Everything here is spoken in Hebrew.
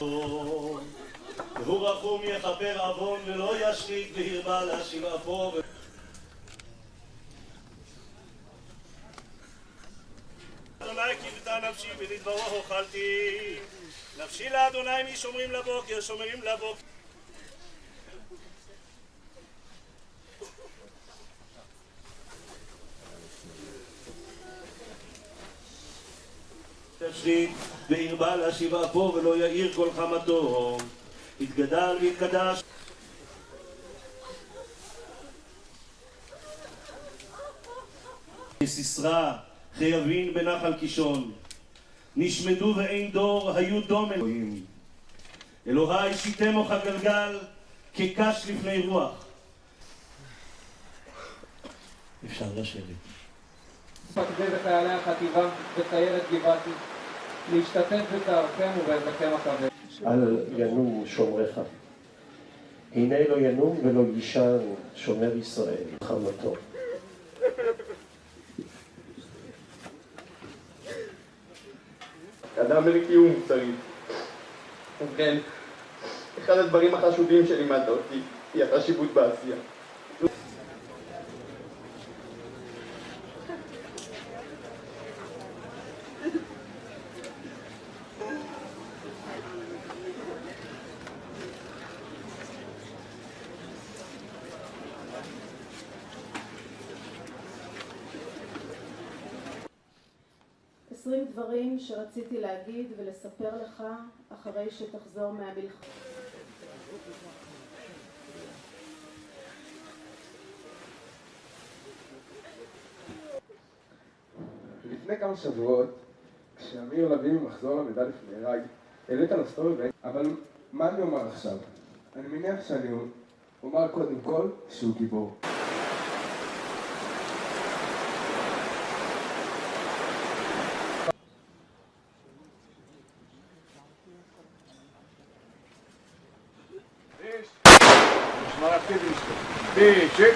והוא רחום יכפר עוון ולא ישחית והרבה להשיב אפו. אדוני כיבתה נפשי ולדברו אוכלתי. נפשי לאדוני משומרים לבוקר, שומרים לבוקר. תשחית והרבה להשיב אפו ולא יאיר כל חמתו. יתגדל ויתקדש. סיסרא חייבין בנחל קישון, נשמדו ואין דור היו דום אלוהים. אלוהי שיתמוך הגלגל כקש לפני רוח. אפשר לשבת. מפקדי וחיילי החטיבה וסיירת גבעתי, להשתתף בצערכם ובעזרכם הכבד. אל ינום שומרך, הנה לא ינום ולא יישן שומר ישראל חמתו. אדם מלכי ומוסרי. ובכן, אחד הדברים החשובים שלימדת אותי היא החשיבות בעשייה. דברים שרציתי להגיד ולספר לך אחרי שתחזור מהמלחמה. לפני כמה שבועות, כשאמיר לביא ממחזור למדע נהרג, העלית על הסטורי, אבל מה אני אומר עכשיו? אני מניח שאני אומר קודם כל שהוא גיבור. Молодцы, Чек.